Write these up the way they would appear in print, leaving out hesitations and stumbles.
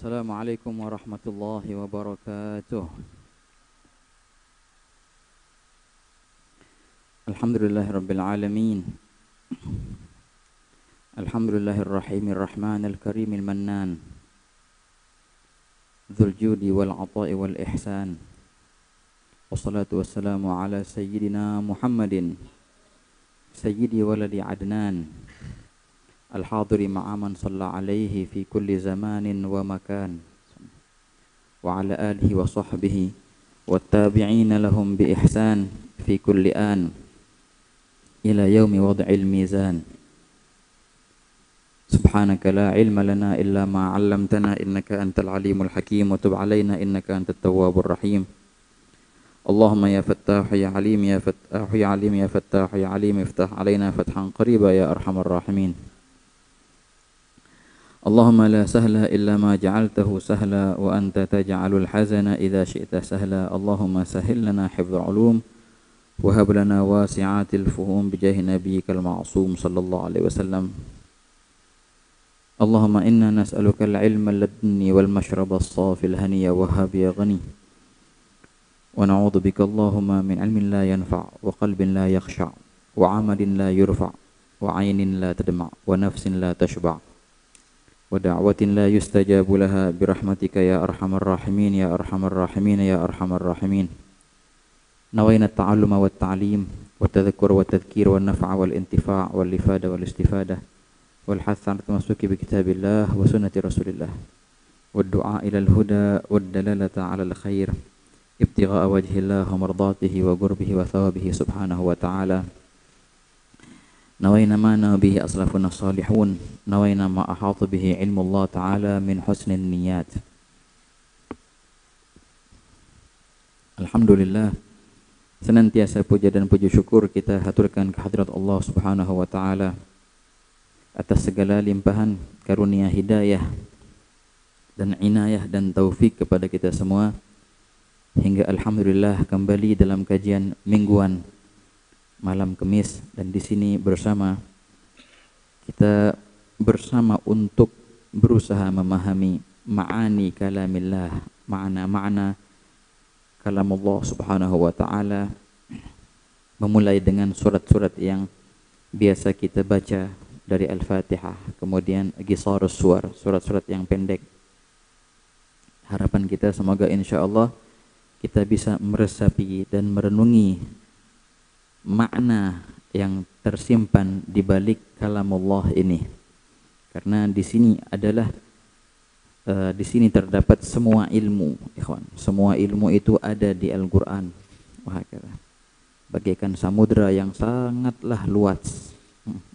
Assalamualaikum warahmatullahi wabarakatuh. Alhamdulillahirabbil alamin. Alhamdulillahirrahimir rahmanil karimil mannan. Dzul judi wal 'ata'i wal ihsan. Wassalatu wassalamu ala sayyidina Muhammadin sayyidi waladi Adnan. Al-hadiri ma'a man shalla alaihi fi kulli zamanin wa makan. Wa ala alihi wa sahbihi wattabi'ina lahum bi ihsan fi kulli an ila yaumi wad'il mizan. Subhanaka la ilma lana illa ma 'allamtana innaka antal alimul hakim wa tub 'alaina innaka antat tawwabur rahim. Allahumma ya fattah ya alim ya fattah ya alim ya fattah ya alim iftah 'alaina fathan qariba ya arhamar rahimin. Allahumma la sahla illa ma ja'altahu sahla wa anta taj'alul hazana idza syi'ta sahla. Allahumma sahhil lana hifdzal 'ulum wa hab lana wasi'atil fuhum bi jahi nabiyyikal ma'sum sallallahu alaihi wasallam. Allahumma inna nas'aluka al-'ilma ladunni wal mashraba as-safi al-haniya wa hab ya ghani. Wa na'udzu bika Allahumma min 'ilmin la yanfa' wa qalbin la yakhsha' wa 'amalin la yurfa' wa 'ainin la tadma' wa nafsin la tashba' wa da'watin la yustajabu laha bi rahmatika ya arhamar rahimin ya arhamar rahimin ya arhamar rahimin. Nawayna at-ta'alluma wat ta'lim wa tadhakkur wa tadhkir wa naf'a wal intifa' wal ifada wal istifadah wal hath 'ala tamassuki bi kitabillah wa sunnati rasulillah wad du'a ila al-huda wad dalalata 'ala al-khair ibtigha'a wajhillah wa mardatihi wa qurbihi wa thawabihi subhanahu wa ta'ala. Nawayna ma bihi aslafuna salihun, nawayna ma ahata bihi ilmu Allah ta'ala min husnin niyat. Alhamdulillah, senantiasa puja dan puji syukur kita haturkan kehadirat Allah subhanahu wa ta'ala atas segala limpahan karunia hidayah dan inayah dan taufik kepada kita semua, hingga alhamdulillah kembali dalam kajian mingguan malam Kamis, dan di sini kita bersama untuk berusaha memahami ma'ani kalamillah, makna kalamullah subhanahu wa ta'ala, memulai dengan surat-surat yang biasa kita baca dari Al-Fatihah, kemudian Qisarus Suwar, surat-surat yang pendek. Harapan kita semoga insyaallah kita bisa meresapi dan merenungi makna yang tersimpan di balik kalamullah ini, karena di sini terdapat semua ilmu, ikhwan. Semua ilmu itu ada di Al-Qur'an. Bagaikan samudra yang sangatlah luas,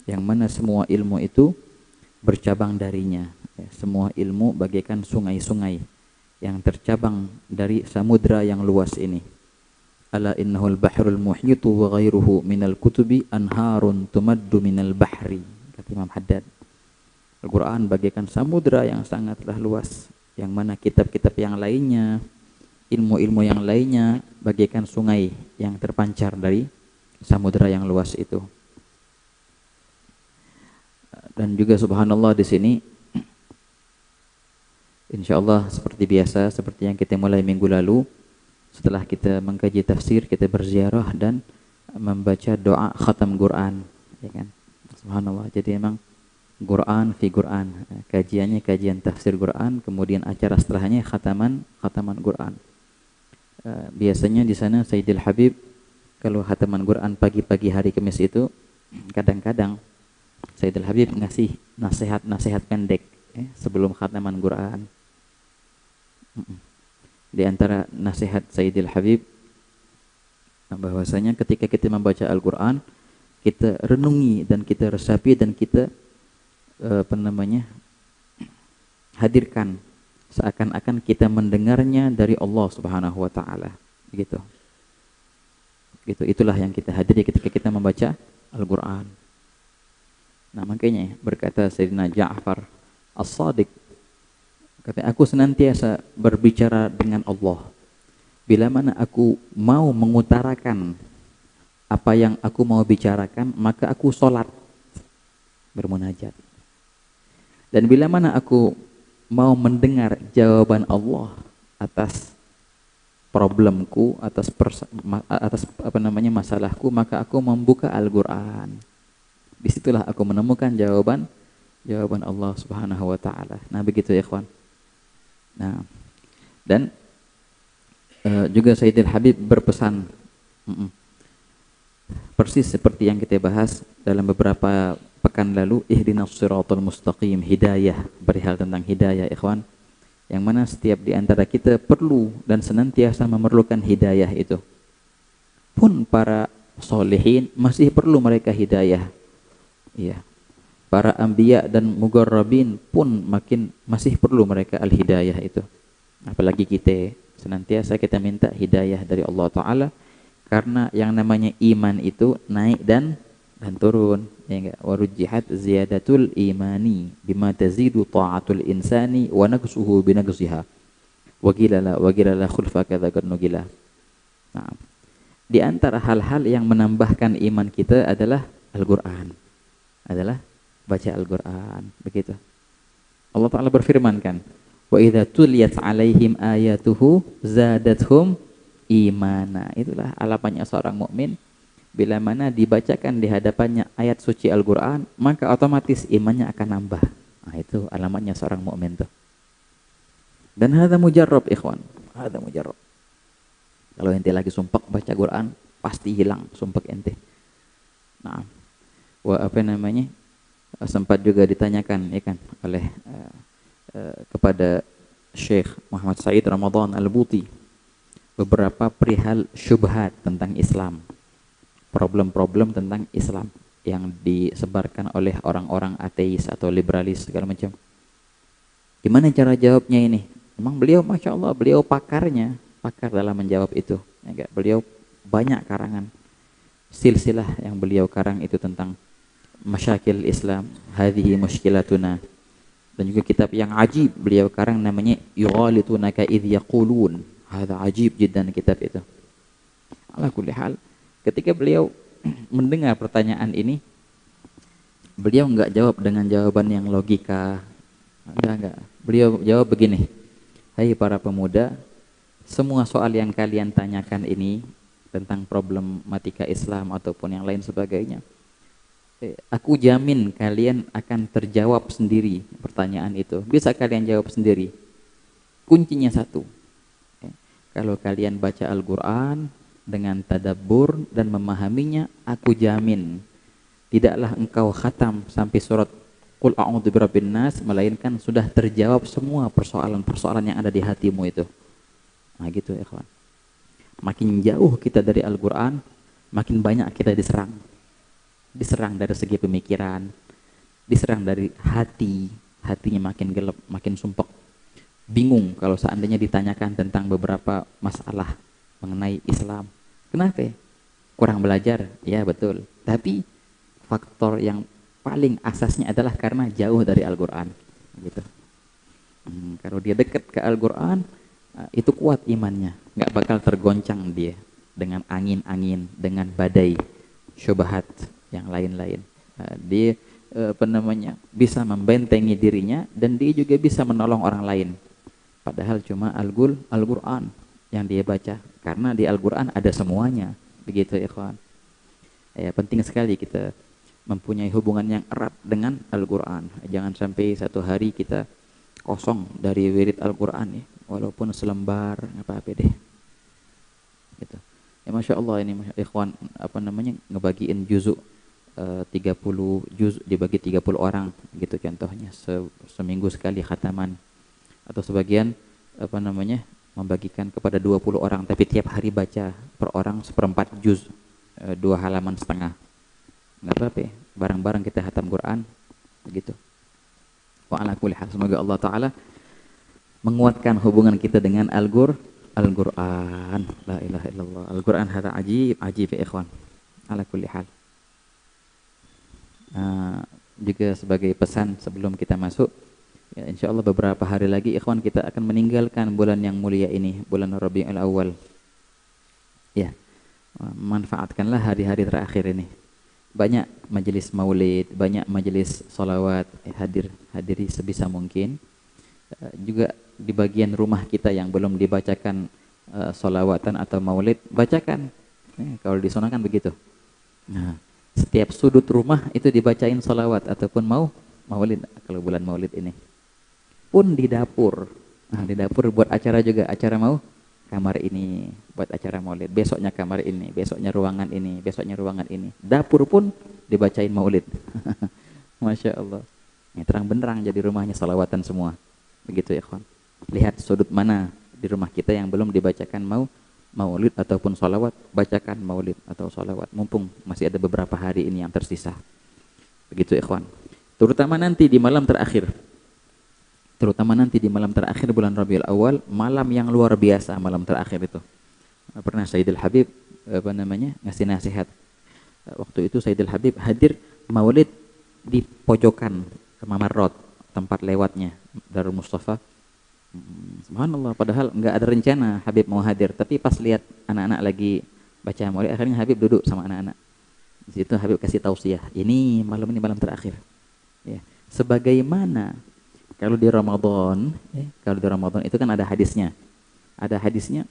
yang mana semua ilmu itu bercabang darinya. Semua ilmu bagaikan sungai-sungai yang tercabang dari samudra yang luas ini. Ala innahul bahrul muhyitu wa ghairuhu minal kutubi anharun tumaddu minal bahri, kata Imam Haddad. Al-Quran bagaikan samudra yang sangatlah luas, yang mana kitab-kitab yang lainnya, ilmu-ilmu yang lainnya bagaikan sungai yang terpancar dari samudra yang luas itu. Dan juga subhanallah, di sini insyaallah seperti biasa, seperti yang kita mulai minggu lalu, setelah kita mengkaji tafsir, kita berziarah dan membaca doa khatam Quran, ya kan? Subhanallah. Jadi memang Quran fi Quran, kajiannya kajian tafsir Quran, kemudian acara setelahnya khataman Quran. Biasanya di sana Sayyidil Habib kalau khataman Quran pagi-pagi hari Kamis itu, kadang-kadang Sayyidil Habib ngasih nasihat-nasihat pendek sebelum khataman Quran. Di antara nasihat Sayyidil Habib bahwasanya ketika kita membaca Al-Quran, kita renungi dan kita resapi dan kita hadirkan seakan-akan kita mendengarnya dari Allah Subhanahu wa taala, gitu. Itulah yang kita hadiri ketika kita membaca Al-Quran. Nah, makanya berkata Sayyidina Ja'far As-Sadiq, katanya, aku senantiasa berbicara dengan Allah. Bila mana aku mau mengutarakan apa yang aku mau bicarakan, maka aku sholat bermunajat. Dan bila mana aku mau mendengar jawaban Allah atas problemku, atas masalahku, maka aku membuka Al-Qur'an. Disitulah aku menemukan jawaban Allah Subhanahu wa taala. Nah, begitu ya, ikhwan. Nah, dan juga Sayyidil Habib berpesan persis seperti yang kita bahas dalam beberapa pekan lalu, ihdinas siratal mustaqim, hidayah, perihal tentang hidayah, ikhwan, yang mana setiap di antara kita perlu dan senantiasa memerlukan hidayah itu. Pun para solehin masih perlu mereka hidayah. Iya. Para anbiya dan mugarrabin pun masih perlu mereka al-hidayah itu. Apalagi kita senantiasa kita minta hidayah dari Allah Ta'ala, karena yang namanya iman itu naik dan turun, ya enggak? Warujjihat ziyadatul imani bima tazidu ta'atul insani wa naqsuhu bi naqsiha. Wa qila la khulfa kadza nugila. Nah, di antara hal-hal yang menambahkan iman kita adalah Al-Qur'an. Adalah baca Al-Qur'an, begitu. Allah Ta'ala berfirman kan, wa idza tuliyat 'alaihim ayatuhu zadatuhum imana. Itulah alamannya seorang mukmin, bila mana dibacakan di hadapannya ayat suci Al-Qur'an, maka otomatis imannya akan nambah. Nah, itu alamatnya seorang mukmin tuh. Dan hadza mujarrab, ikhwan. Hadza mujarrab. Kalau ente lagi sumpek baca Quran, pasti hilang sumpek ente. Nah, sempat juga ditanyakan ya kan oleh kepada Syekh Muhammad Said Ramadan Al-Buti beberapa perihal syubhat tentang Islam, problem-problem tentang Islam yang disebarkan oleh orang-orang ateis atau liberalis segala macam. Gimana cara jawabnya ini? Memang beliau, masya Allah, beliau pakar dalam menjawab itu. Ya, beliau banyak karangan, silsilah yang beliau karang itu tentang masyakil Islam, hadhihi mushkilatuna. Dan juga kitab yang ajib beliau karang namanya Yughalitunaka idh yaqulun. Hadza ajib jiddan kitab itu. Ala kulli hal, ketika beliau mendengar pertanyaan ini, beliau enggak jawab dengan jawaban yang logika. Enggak. Beliau jawab begini, hai para pemuda, semua soal yang kalian tanyakan ini tentang problematika Islam ataupun yang lain sebagainya, aku jamin kalian akan terjawab sendiri pertanyaan itu. Bisa kalian jawab sendiri. Kuncinya satu. Kalau kalian baca Al-Quran dengan tadabbur dan memahaminya, aku jamin tidaklah engkau khatam sampai surat Qul a'udzu birabbin nas, melainkan sudah terjawab semua persoalan-persoalan yang ada di hatimu itu. Nah gitu ya kawan. Makin jauh kita dari Al-Quran, makin banyak kita diserang. Diserang dari segi pemikiran, diserang dari hatinya makin gelap, makin sumpek. Bingung kalau seandainya ditanyakan tentang beberapa masalah mengenai Islam. Kenapa? Kurang belajar, ya betul. Tapi faktor yang paling asasnya adalah karena jauh dari Al-Quran. Gitu. Kalau dia dekat ke Al-Quran, itu kuat imannya, nggak bakal tergoncang dia dengan angin-angin, dengan badai, syubhat yang lain-lain. Dia bisa membentengi dirinya dan dia juga bisa menolong orang lain. Padahal cuma Al-Quran yang dia baca, karena di Al-Quran ada semuanya. Begitu ikhwan. Ya, penting sekali kita mempunyai hubungan yang erat dengan Al-Quran. Jangan sampai satu hari kita kosong dari wirid Al-Quran ya, walaupun selembar apa-apa deh. Gitu. Ya masya Allah ini ikhwan ngebagiin juzuk 30 juz dibagi 30 orang gitu contohnya, seminggu sekali khataman, atau sebagian membagikan kepada 20 orang tapi tiap hari baca per orang 1/4 juz, 2 halaman setengah. Enggak apa-apa ya, bareng-bareng kita khatam Quran begitu. Wa ala kulli hal, semoga Allah Ta'ala menguatkan hubungan kita dengan Al-Quran. La ilaha illallah. Al-Quran hadza ajib ya ikhwan. Ala kulli hal. Juga sebagai pesan sebelum kita masuk, ya, insya Allah beberapa hari lagi ikhwan kita akan meninggalkan bulan yang mulia ini, bulan Rabiul Awal. Ya, manfaatkanlah hari-hari terakhir ini. Banyak majelis maulid, banyak majelis salawat, hadiri sebisa mungkin. Juga di bagian rumah kita yang belum dibacakan sholawatan atau maulid, bacakan. Kalau di sana kan begitu. Nah, setiap sudut rumah itu dibacain sholawat ataupun maulid kalau bulan maulid ini. Pun di dapur. Nah, di dapur buat acara juga, acara kamar ini buat acara maulid, besoknya kamar ini, besoknya ruangan ini, besoknya ruangan ini. Dapur pun dibacain maulid. Masya Allah. Ini terang benderang jadi rumahnya salawatan semua. Begitu ya kawan. Lihat sudut mana di rumah kita yang belum dibacakan maulid ataupun salawat, bacakan maulid atau salawat. Mumpung masih ada beberapa hari ini yang tersisa. Begitu ya kawan. Terutama nanti di malam terakhir. Terutama nanti di malam terakhir bulan Rabiul Awal, malam yang luar biasa, malam terakhir itu. Pernah Sayyidul Habib ngasih nasihat. Waktu itu Sayyidul Habib hadir maulid di pojokan Mamarrot, tempat lewatnya Darul Mustafa. Subhanallah, padahal enggak ada rencana Habib mau hadir, tapi pas lihat anak-anak lagi baca maulid, akhirnya Habib duduk sama anak-anak. Di situ Habib kasih tausiah, ini malam terakhir. Ya. Sebagaimana kalau di Ramadan itu kan ada hadisnya. Ada hadisnya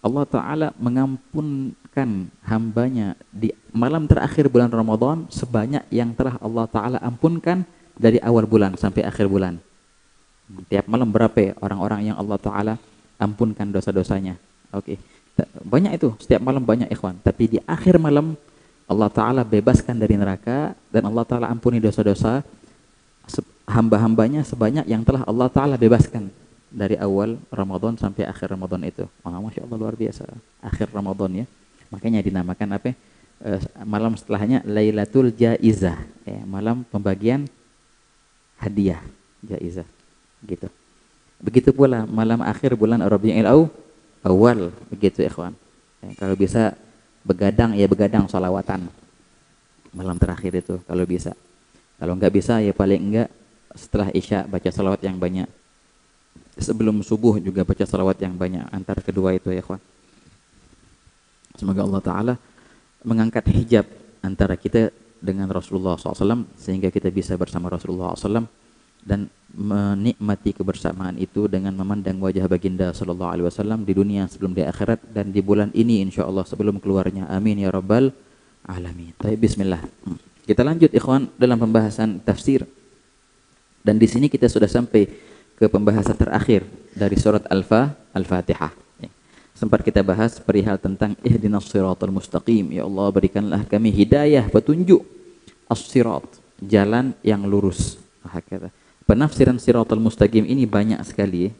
Allah Ta'ala mengampunkan hambanya di malam terakhir bulan Ramadan sebanyak yang telah Allah Ta'ala ampunkan dari awal bulan sampai akhir bulan. Tiap malam berapa orang-orang yang Allah Ta'ala ampunkan dosa-dosanya. Oke. Banyak itu, setiap malam banyak ikhwan. Tapi di akhir malam Allah Ta'ala bebaskan dari neraka dan Allah Ta'ala ampuni dosa-dosa hamba-hambanya sebanyak yang telah Allah Ta'ala bebaskan dari awal Ramadan sampai akhir Ramadan itu. Masya Allah, luar biasa. Akhir Ramadan ya. Makanya dinamakan apa? Malam setelahnya Lailatul Jaizah. Malam pembagian hadiah. Jaizah. Gitu. Begitu pula malam akhir bulan Rabiul Awal. Begitu ikhwan. Kalau bisa begadang salawatan. Malam terakhir itu kalau bisa. Kalau enggak bisa ya paling enggak setelah Isya baca salawat yang banyak. Sebelum subuh juga baca salawat yang banyak. Antara kedua itu ya kawan. Semoga Allah Ta'ala mengangkat hijab antara kita dengan Rasulullah SAW sehingga kita bisa bersama Rasulullah SAW dan menikmati kebersamaan itu dengan memandang wajah baginda Sallallahu Alaihi Wasallam di dunia sebelum di akhirat dan di bulan ini insya Allah sebelum keluarnya. Amin ya Rabbal Alamin. Baik, bismillah. Kita lanjut ikhwan dalam pembahasan tafsir. Dan di sini kita sudah sampai ke pembahasan terakhir dari surat Al-Fatihah. Sempat kita bahas perihal tentang ihdinas siratal mustaqim. Ya Allah, berikanlah kami hidayah, petunjuk as-sirat, jalan yang lurus. Penafsiran siratal mustaqim ini banyak sekali.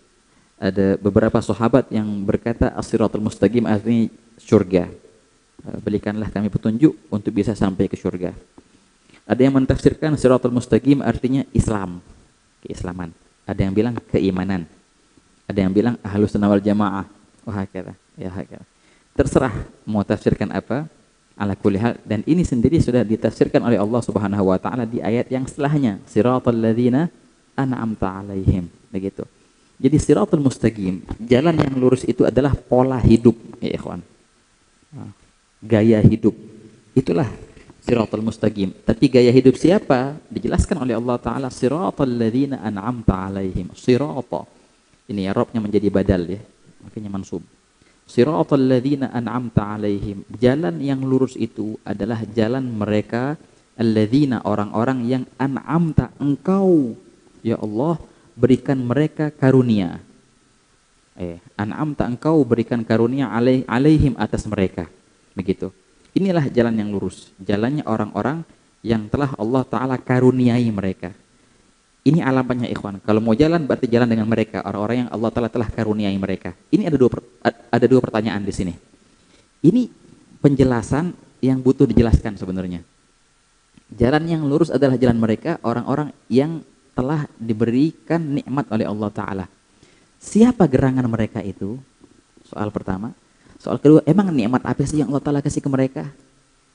Ada beberapa sahabat yang berkata as-siratal mustaqim artinya surga. Berikanlah kami petunjuk untuk bisa sampai ke surga. Ada yang mentafsirkan siratal mustaqim artinya Islam, keislaman. Ada yang bilang keimanan. Ada yang bilang ahlus sunnah wal jamaah. Terserah mau tafsirkan apa. Ala kulli hal, dan ini sendiri sudah ditafsirkan oleh Allah Subhanahu wa taala di ayat yang setelahnya, siratal ladzina an'amta 'alaihim. Begitu. Jadi siratal mustaqim, jalan yang lurus itu adalah pola hidup, ya ikhwan. Gaya hidup. Itulah siratal mustaqim. Tapi gaya hidup siapa? Dijelaskan oleh Allah Ta'ala siratal ladzina an'amta 'alaihim. Sirata. Ini i'rabnya menjadi badal ya. Makanya mansub. Siratal ladzina an'amta 'alaihim. Jalan yang lurus itu adalah jalan mereka alladzina, orang-orang yang an'amta, engkau ya Allah berikan mereka karunia. An'amta, engkau berikan karunia alaihim, atas mereka. Begitu. Inilah jalan yang lurus, jalannya orang-orang yang telah Allah Ta'ala karuniai mereka. Ini alamatnya ikhwan. Kalau mau jalan berarti jalan dengan mereka, orang-orang yang Allah Ta'ala telah karuniai mereka. Ini ada dua pertanyaan di sini. Ini penjelasan yang butuh dijelaskan sebenarnya. Jalan yang lurus adalah jalan mereka, orang-orang yang telah diberikan nikmat oleh Allah Ta'ala. Siapa gerangan mereka itu? Soal pertama. Soal kedua, emang nikmat apa sih yang Allah Ta'ala kasih ke mereka?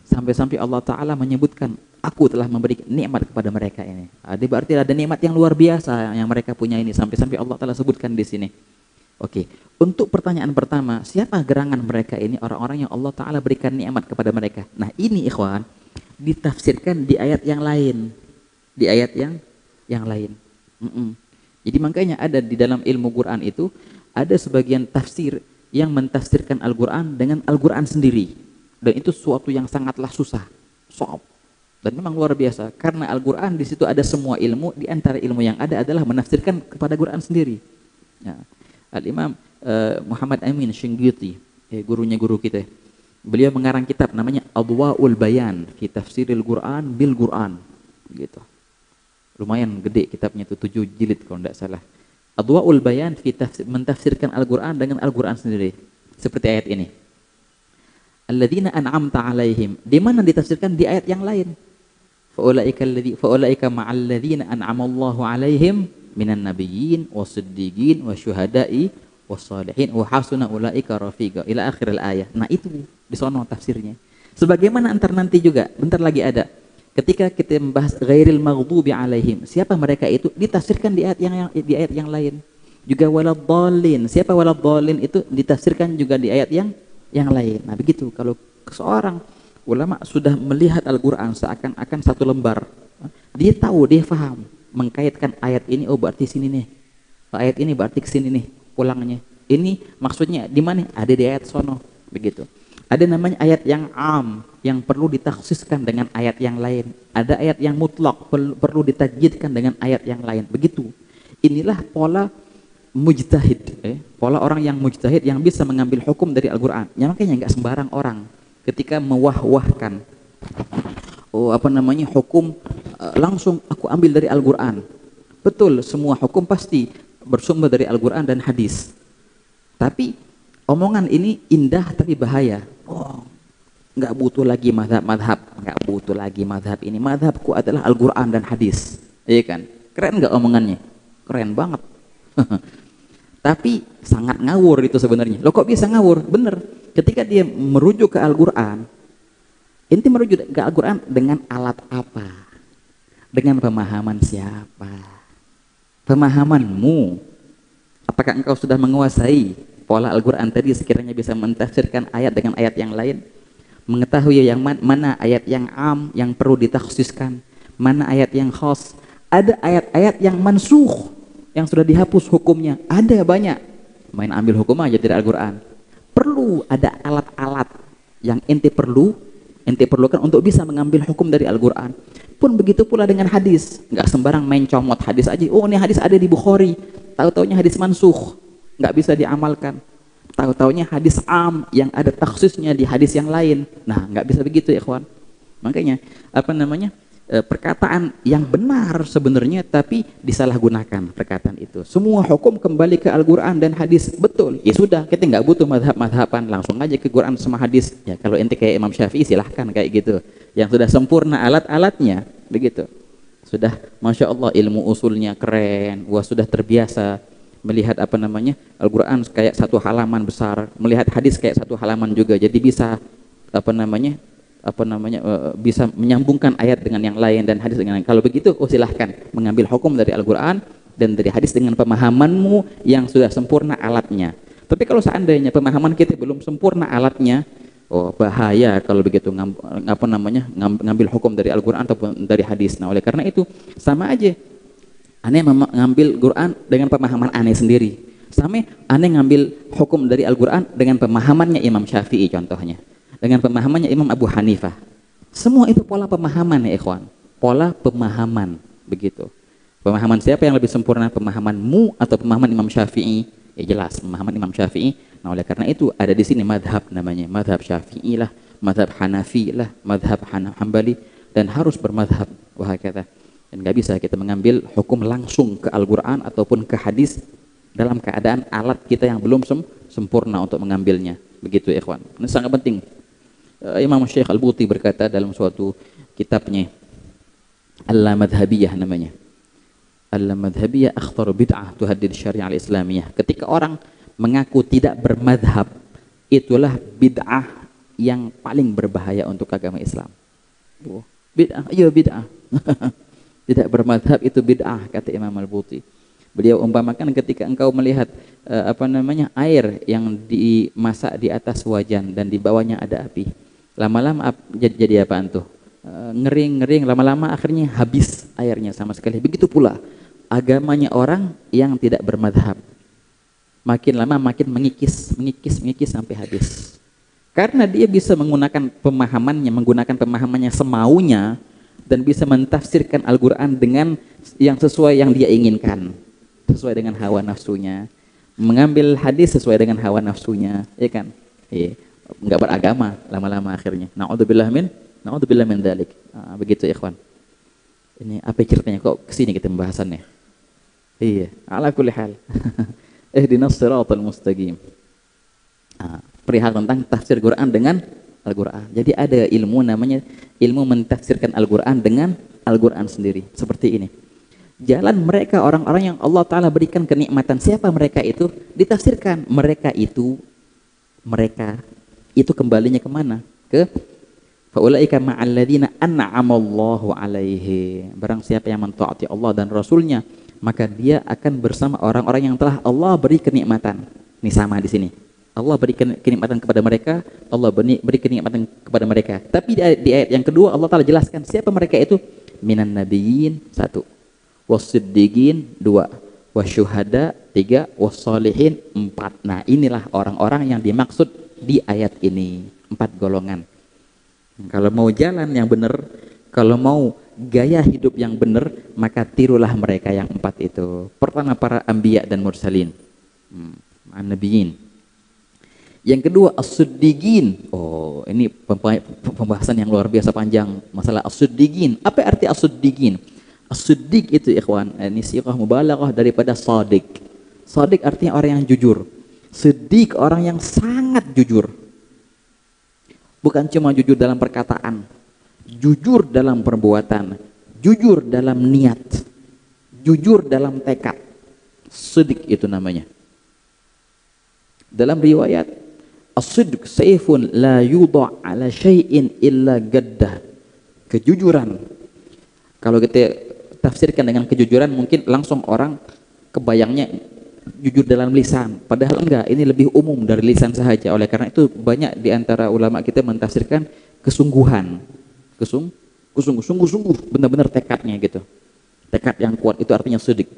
Sampai-sampai Allah Ta'ala menyebutkan, aku telah memberi nikmat kepada mereka ini. Berarti ada nikmat yang luar biasa yang mereka punya ini. Sampai-sampai Allah Ta'ala sebutkan di sini. Oke, untuk pertanyaan pertama, siapa gerangan mereka ini? Orang-orang yang Allah Ta'ala berikan nikmat kepada mereka. Nah ini ikhwan, ditafsirkan di ayat yang lain. Di ayat yang lain. Jadi makanya ada di dalam ilmu Quran itu ada sebagian tafsir yang mentafsirkan Al-Quran dengan Al-Quran sendiri. Dan itu suatu yang sangatlah susah. Soal. Dan memang luar biasa. Karena Al-Quran di situ ada semua ilmu. Di antara ilmu yang ada adalah menafsirkan kepada Quran sendiri. Ya. Al-Imam Muhammad Amin Shinqiti, gurunya guru kita. Beliau mengarang kitab namanya Adwa'ul Bayan fi Tafsiril Quran bil Quran. Gitu. Lumayan gede kitabnya itu, 7 jilid kalau tidak salah. Adwa'ul Bayan fi mentafsirkan Al-Quran dengan Al-Quran sendiri. Seperti ayat ini. Alladzina an'amta alaihim. Di mana ditafsirkan? Di ayat yang lain. Fa'ulaika ma'alladzina an'amallahu alaihim minan nabiyyin wasiddiqin wasyuhada'i wassalihin wa hasuna ulaika rafiqa ila akhir al-ayah. Nah itu di sono tafsirnya. Sebagaimana nanti juga, bentar lagi ada. Ketika kita membahas ghairil maghdubi alaihim, siapa mereka itu ditafsirkan di ayat yang lain. Juga waladhdallin, siapa waladhdallin itu ditafsirkan juga di ayat yang lain. Nah, begitu kalau seorang ulama sudah melihat Al-Qur'an seakan-akan satu lembar, dia tahu, dia paham, mengkaitkan ayat ini oh berarti sini nih. Ayat ini berarti ke sini nih pulangnya. Ini maksudnya di mana? Ada di ayat sono, begitu. Ada namanya ayat yang am, yang perlu ditakhsiskan dengan ayat yang lain. Ada ayat yang mutlak, perlu ditajidkan dengan ayat yang lain. Begitu. Inilah pola mujtahid. Pola orang yang mujtahid yang bisa mengambil hukum dari Al-Quran. Ya, makanya nggak sembarang orang ketika mewah-wahkan hukum langsung aku ambil dari Al-Quran. Betul, semua hukum pasti bersumber dari Al-Quran dan hadis. Tapi omongan ini indah tapi bahaya. Oh, nggak butuh lagi madhab, nggak butuh lagi madhab ini. Madhabku adalah Al-Quran dan hadis, iya kan? Keren nggak omongannya? Keren banget. Tapi sangat ngawur itu sebenarnya. Loh kok bisa ngawur? Bener. Ketika dia merujuk ke Al-Quran, inti merujuk ke Al-Quran dengan alat apa? Dengan pemahaman siapa? Pemahamanmu. Apakah engkau sudah menguasai pola Al-Quran tadi sekiranya bisa mentafsirkan ayat dengan ayat yang lain, mengetahui yang mana ayat yang am yang perlu ditakhsiskan, mana ayat yang khas. Ada ayat-ayat yang mansukh yang sudah dihapus hukumnya, ada banyak. Main ambil hukum aja dari Al-Quran. Perlu ada alat-alat yang ente perlukan untuk bisa mengambil hukum dari Al-Quran. Pun begitu pula dengan hadis. Nggak sembarang main comot hadis aja. Oh ini hadis ada di Bukhari, tahu-taunya hadis mansukh, nggak bisa diamalkan. Tahu-taunya hadis am yang ada takhsisnya di hadis yang lain. Nah, nggak bisa begitu ya ikhwan. Makanya perkataan yang benar sebenarnya tapi disalahgunakan perkataan itu. Semua hukum kembali ke Al-Quran dan hadis. Betul. Ya sudah, kita nggak butuh madhab-madhaban, langsung aja ke Quran sama hadis. Ya kalau ente kayak Imam Syafi'i silahkan kayak gitu. Yang sudah sempurna alat-alatnya, begitu. Sudah Masya Allah ilmu usulnya keren. Wah sudah terbiasa melihat Al-Quran kayak satu halaman besar, melihat hadis kayak satu halaman juga, jadi bisa bisa menyambungkan ayat dengan yang lain dan hadis dengan yang lain. Kalau begitu, silahkan mengambil hukum dari Al-Quran dan dari hadis dengan pemahamanmu yang sudah sempurna alatnya. Tapi kalau seandainya pemahaman kita belum sempurna alatnya, bahaya kalau begitu ngambil hukum dari Al-Quran ataupun dari hadis. Nah oleh karena itu sama aja. Aneh mengambil Quran dengan pemahaman aneh sendiri. Sama aneh ngambil hukum dari Al-Quran dengan pemahamannya Imam Syafi'i contohnya. Dengan pemahamannya Imam Abu Hanifah. Semua itu pola pemahaman ya ikhwan. Pola pemahaman. Begitu. Pemahaman siapa yang lebih sempurna? Pemahamanmu atau pemahaman Imam Syafi'i? Ya jelas, pemahaman Imam Syafi'i. Nah oleh karena itu ada di sini madhab namanya. Madhab Syafi'i lah, madhab Hanafi lah, madhab Hambali. Dan harus bermadhab. Wahai kata. Dan nggak bisa kita mengambil hukum langsung ke Al-Quran ataupun ke hadis dalam keadaan alat kita yang belum sempurna untuk mengambilnya. Begitu ya ikhwan. Ini sangat penting. Imam Syekh Al-Buti berkata dalam suatu kitabnya, Al-Madhabiyah namanya. Al-Madhabiyah akhtar bid'ah tuhaddid syariah al-islamiyah. Ketika orang mengaku tidak bermadhab, itulah bid'ah yang paling berbahaya untuk agama Islam. Bid'ah, iya bid'ah. Tidak bermadhab itu bid'ah, kata Imam Al-Buti. Beliau umpamakan ketika engkau melihat air yang dimasak di atas wajan dan di bawahnya ada api. Lama-lama jadi apaan tuh? Ngering, lama-lama akhirnya habis airnya sama sekali. Begitu pula agamanya orang yang tidak bermadhab. Makin lama makin mengikis sampai habis. Karena dia bisa menggunakan pemahamannya semaunya dan bisa mentafsirkan Al-Quran dengan yang sesuai yang dia inginkan, sesuai dengan hawa nafsunya, mengambil hadis sesuai dengan hawa nafsunya, ya kan? Nggak beragama lama-lama akhirnya. Na'udzubillah min dzalik. Begitu ikhwan. Ini apa ceritanya kok kesini kita pembahasannya? Iya, ala kulli hal. Ihdinas siratal mustaqim. Perihal tentang tafsir Quran dengan Al-Quran. Jadi ada ilmu namanya ilmu mentafsirkan Al-Quran dengan Al-Quran sendiri. Seperti ini. Jalan mereka orang-orang yang Allah Ta'ala berikan kenikmatan. Siapa mereka itu? Ditafsirkan. Mereka itu kembalinya kemana? Ke faulaika ma'alladzina an'amallahu alaihi. Barang siapa yang mentaati Allah dan Rasulnya, maka dia akan bersama orang-orang yang telah Allah beri kenikmatan. Ini sama di sini. Allah beri kenikmatan kepada mereka, Allah beri kenikmatan kepada mereka. Tapi di ayat yang kedua Allah Ta'ala jelaskan siapa mereka itu. Minan nabiyyin 1, wassiddiqin 2, wasyuhada 3, wassalihin 4. Nah inilah orang-orang yang dimaksud di ayat ini. 4 golongan. Kalau mau jalan yang benar, kalau mau gaya hidup yang benar, maka tirulah mereka yang 4 itu. Pertama para anbiya dan mursalin, an-nabiyyin. Yang kedua as-siddiqin. Oh, ini pembahasan yang luar biasa panjang masalah as-siddiqin. Apa arti as-siddiqin? As-siddiq itu ikhwan, ini sighah mubalaghah daripada shadiq. Shadiq artinya orang yang jujur. Siddiq orang yang sangat jujur. Bukan cuma jujur dalam perkataan, jujur dalam perbuatan, jujur dalam niat, jujur dalam tekad. Siddiq itu namanya. Dalam riwayat as-sidq sayfun la yudha ala syai'in illa gaddah. Kejujuran. Kalau kita tafsirkan dengan kejujuran mungkin langsung orang kebayangnya jujur dalam lisan. Padahal enggak, ini lebih umum dari lisan saja. Oleh karena itu banyak di antara ulama kita mentafsirkan kesungguhan. Sungguh-sungguh benar-benar tekadnya gitu. Tekad yang kuat itu artinya sidq.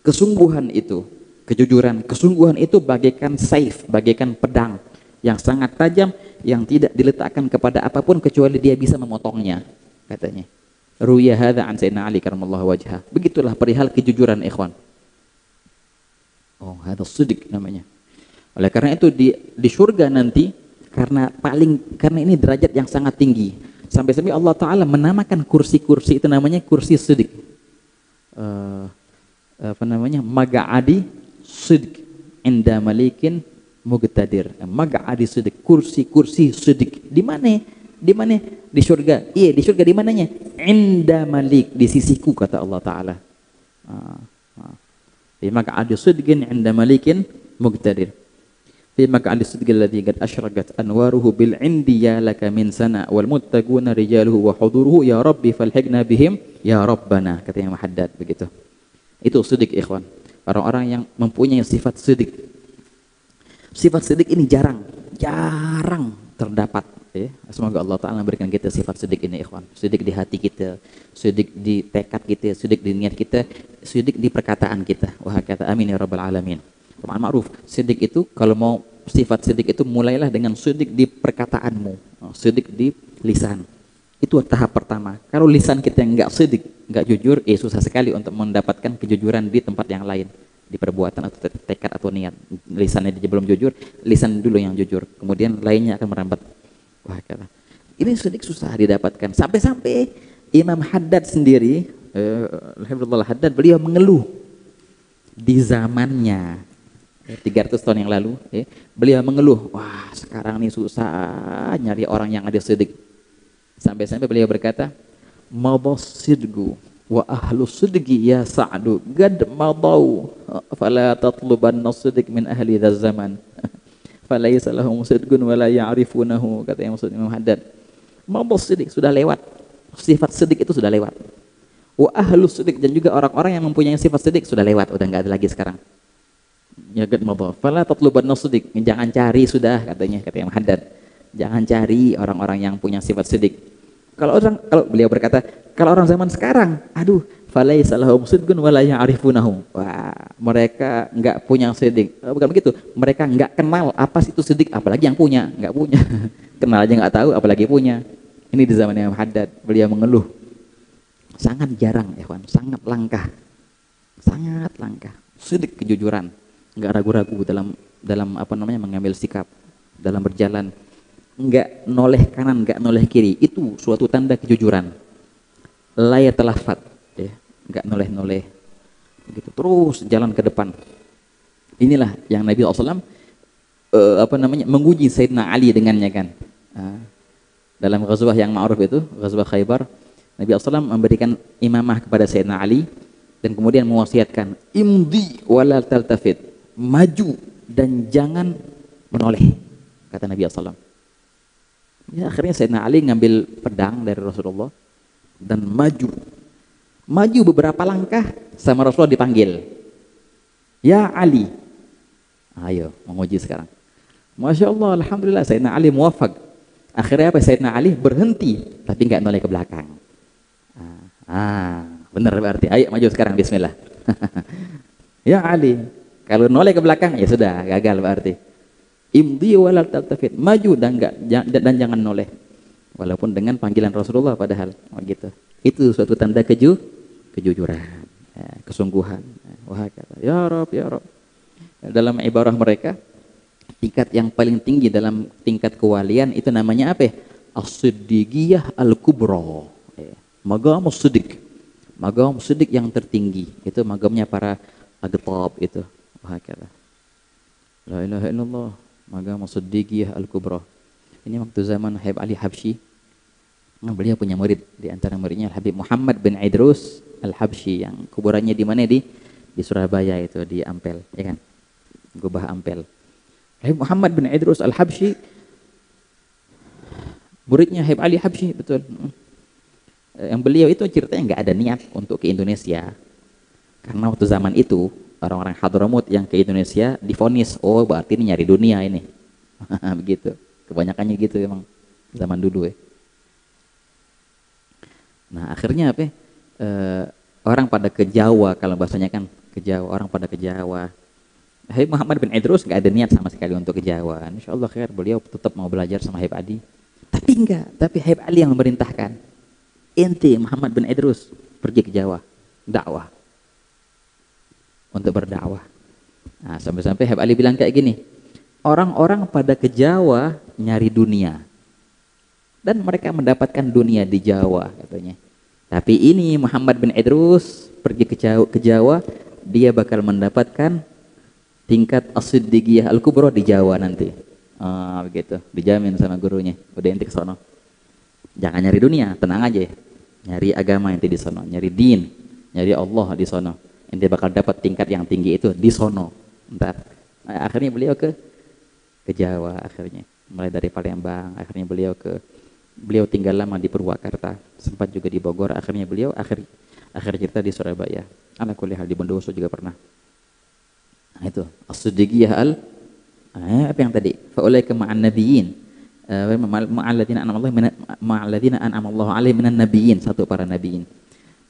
Kesungguhan itu, kejujuran, kesungguhan itu bagaikan saif, bagaikan pedang yang sangat tajam, yang tidak diletakkan kepada apapun kecuali dia bisa memotongnya, katanya. Ruya hadza an Sayyidina Ali karramallahu wajhah. Begitulah perihal kejujuran ikhwan. Oh, hadza sidq namanya. Oleh karena itu di surga nanti karena ini derajat yang sangat tinggi. Sampai-sampai Allah Ta'ala menamakan kursi-kursi itu namanya kursi sidq. Maga'adi sidq inda malikin mugtadir. Maga'adi sidq, kursi sidq. Di mana? Di surga. Iya, di surga di mananya? Inda malik, di sisiku kata Allah Ta'ala. Fi maga'adi sidqin inda malikin mugtadir. Fi maga'adi sidqil ladzi qad asyraqat anwaruhu bil indiya laka min sana wal muttaquna rijaluhu wa huduruhu ya rabbi falhiqna bihim ya rabbana, kata yang Haddad begitu. Itu sidq ikhwan. Orang-orang yang mempunyai sifat sidq. Sifat sidq ini jarang terdapat. Ya. Semoga Allah Ta'ala memberikan kita sifat sidq ini ikhwan. Sidq di hati kita, sidq di tekad kita, sidq di niat kita, sidq di perkataan kita. Wah kata amin ya rabbal alamin. Ma'ruf, sidq itu kalau mau sifat sidq itu mulailah dengan sidq di perkataanmu, sidq di lisan. Itu tahap pertama. Kalau lisan kita enggak sidq, enggak jujur, susah sekali untuk mendapatkan kejujuran di tempat yang lain. Di perbuatan atau tekad atau niat. Lisannya dia belum jujur, lisan dulu yang jujur, kemudian lainnya akan merambat. Wah kata ini sedikit susah didapatkan. Sampai-sampai Imam Haddad sendiri, alhamdulillah Haddad, beliau mengeluh di zamannya 300 tahun yang lalu. Beliau mengeluh, wah sekarang ini susah nyari orang yang ada sidq. Sampai-sampai beliau berkata, madhas sidqu wa ahlu sidqi ya Sa'du gad madau fala tatlubanna sidq min ahli dzal zaman falaysa lahum sidqun wa la ya'rifunahu, kata yang maksud Imam Haddad. Madhas sidq sudah lewat, sifat sidq itu sudah lewat. Wa ahlu sidq, dan juga orang-orang yang mempunyai sifat sidq sudah lewat, udah enggak ada lagi sekarang. Ya gad madau fala tatlubanna sidq, jangan cari sudah, katanya, kata Imam Haddad. Jangan cari orang-orang yang punya sifat sidq. Kalau beliau berkata, kalau orang zaman sekarang, aduh, falaisa lahum sidqun wa la ya'rifunahu. Wah, mereka enggak punya sidik. Bukan begitu. Mereka enggak kenal apa itu sidik, apalagi yang punya, enggak punya. Kenal aja enggak tahu, apalagi punya. Ini di zaman Imam Haddad, beliau mengeluh. Sangat jarang, ya kawan, sangat langka. Sangat langka. Sidik, kejujuran. Enggak ragu-ragu dalam apa namanya mengambil sikap, dalam berjalan. Enggak noleh kanan, enggak noleh kiri. Itu suatu tanda kejujuran. La yatalafat, ya. Enggak noleh-noleh gitu, terus jalan ke depan. Inilah yang Nabi SAW menguji Sayyidina Ali dengannya kan. Dalam ghazwah yang ma'ruf itu, ghazwah Khaybar, Nabi SAW memberikan imamah kepada Sayyidina Ali dan kemudian mewasiatkan, imdi wala taltafit, maju dan jangan menoleh, kata Nabi SAW. Ya, akhirnya Sayyidina Ali ngambil pedang dari Rasulullah dan maju beberapa langkah, sama Rasulullah dipanggil, ya Ali, ayo menguji sekarang. Masya Allah, alhamdulillah Sayyidina Ali muwafaq. Akhirnya apa? Sayyidina Ali berhenti tapi nggak noleh ke belakang. Benar berarti, ayo maju sekarang, bismillah. Ya Ali, kalau noleh ke belakang ya sudah gagal berarti. Imdi wala taltafit, maju dan jangan noleh, walaupun dengan panggilan Rasulullah padahal gitu. Itu suatu tanda kejujuran, ya, kesungguhan. Wah, kata, ya Rob, ya Rob. Dalam ibarah mereka, tingkat yang paling tinggi dalam tingkat kewalian itu namanya apa? As-Siddiqiyah al-Kubra. Ya. Magam as-Siddiq. Magam as-Siddiq yang tertinggi. Itu magamnya para agtab itu. Wah, kata. La ilaha illallah. Magam as-Siddiqiyah al-Kubra. Ini waktu zaman Habib Ali Habsyi. Beliau punya murid, di antara muridnya Habib Muhammad bin Idrus Al-Habsyi, yang kuburannya di mana, di Surabaya itu, di Ampel, ya kan, Gubah Ampel. Habib Muhammad bin Idrus Al-Habsyi muridnya Habib Ali Habsyi, betul. Yang beliau itu ceritanya nggak ada niat untuk ke Indonesia, karena waktu zaman itu orang-orang Hadramut yang ke Indonesia divonis, oh berarti ini nyari dunia ini. Begitu, kebanyakannya gitu emang zaman dulu ya. Nah akhirnya apa? Orang pada ke Jawa, kalau bahasanya kan ke Jawa, orang pada ke Jawa. Habib Muhammad bin Idrus nggak ada niat sama sekali untuk ke Jawa. Insya Allah khair, beliau tetap mau belajar sama Habib Ali. Tapi Habib Ali yang memerintahkan, ente Muhammad bin Idrus pergi ke Jawa, dakwah, untuk berdakwah. Nah, sampai-sampai Habib Ali bilang kayak gini, orang-orang pada ke Jawa nyari dunia, dan mereka mendapatkan dunia di Jawa katanya. Tapi ini Muhammad bin Idrus pergi ke Jawa, dia bakal mendapatkan tingkat As-Siddiqiyah Al-Kubra di Jawa nanti. Begitu, dijamin sama gurunya. Udah ente ke sono. Jangan nyari dunia, tenang aja. Nyari agama ente di sono, nyari din, nyari Allah di sono. Ente bakal dapat tingkat yang tinggi itu di sono. Ntar. Nah, akhirnya beliau ke Jawa akhirnya. Mulai dari Palembang, akhirnya beliau tinggal lama di Purwakarta, sempat juga di Bogor, akhirnya beliau akhir cerita di Surabaya. Ala kulli hal di Bondowoso juga pernah. Nah itu As-Siddiqiyah apa yang tadi? Faulaika ma'an nabiyyin, ma'alladzina an'ama Allahu alaihim minan nabiyyin, satu para nabiyyin.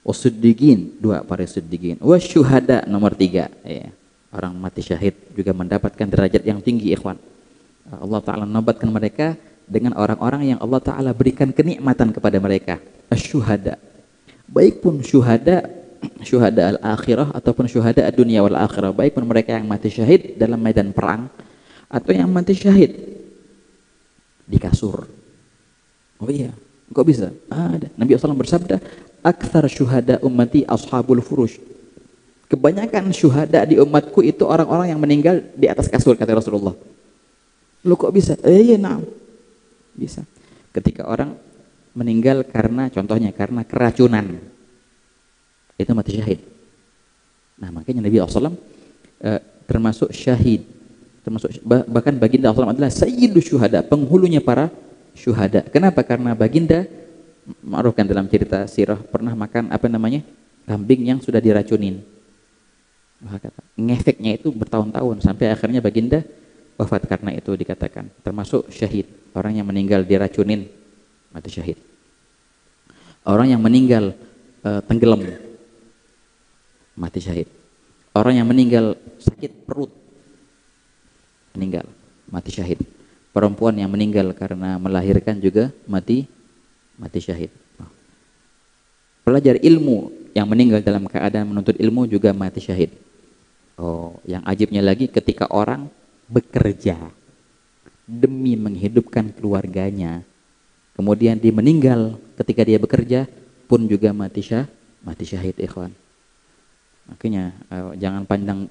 Was-siddiqin, dua para siddiqin. Wasyuhada, nomor 3, ya. Orang mati syahid juga mendapatkan derajat yang tinggi, ikhwan. Allah Ta'ala menobatkan mereka dengan orang-orang yang Allah Ta'ala berikan kenikmatan kepada mereka. Asyuhada, baik pun syuhada al-akhirah ataupun syuhada ad-dunya wal akhirah, baik pun mereka yang mati syahid dalam medan perang atau yang mati syahid di kasur. Oh iya, kok bisa? Ada. Nabi SAW bersabda, aktsar syuhada ummati ashabul furush. Kebanyakan syuhada di umatku itu orang-orang yang meninggal di atas kasur, kata Rasulullah. Lu kok bisa? Iya, nah. Bisa. Ketika orang meninggal karena, contohnya karena keracunan, itu mati syahid. Nah makanya Nabi SAW termasuk syahid, bahkan baginda SAW adalah sayyidu syuhada, penghulunya para syuhada. Kenapa? Karena baginda, ma'ruf kan dalam cerita sirah, pernah makan kambing yang sudah diracunin. Ngefeknya itu bertahun-tahun sampai akhirnya baginda wafat karena itu, dikatakan termasuk syahid. Orang yang meninggal diracunin mati syahid. Orang yang meninggal tenggelam mati syahid. Orang yang meninggal sakit perut, meninggal, mati syahid. Perempuan yang meninggal karena melahirkan juga mati syahid. Pelajar ilmu yang meninggal dalam keadaan menuntut ilmu juga mati syahid. Oh, yang ajibnya lagi ketika orang bekerja demi menghidupkan keluarganya, kemudian dia meninggal ketika dia bekerja pun juga mati syahid, ikhwan. Makanya jangan pandang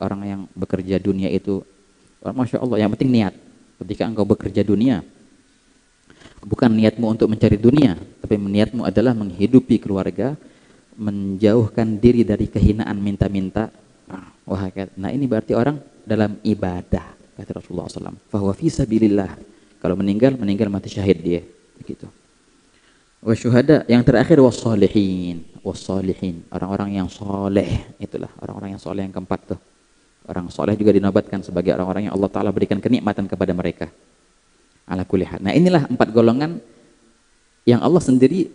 orang yang bekerja dunia itu, masya Allah, yang penting niat. Ketika engkau bekerja dunia, bukan niatmu untuk mencari dunia, tapi niatmu adalah menghidupi keluarga, menjauhkan diri dari kehinaan minta-minta. Nah ini berarti orang dalam ibadah, kata Rasulullah SAW. Fahuwa fi sabilillah. Kalau meninggal mati syahid dia. Begitu. Wasyuhada, yang terakhir wassalihin. Orang-orang yang soleh, itulah orang-orang yang soleh yang keempat tuh. Orang soleh juga dinobatkan sebagai orang-orang yang Allah Ta'ala berikan kenikmatan kepada mereka. Ala kulli hal. Nah inilah 4 golongan yang Allah sendiri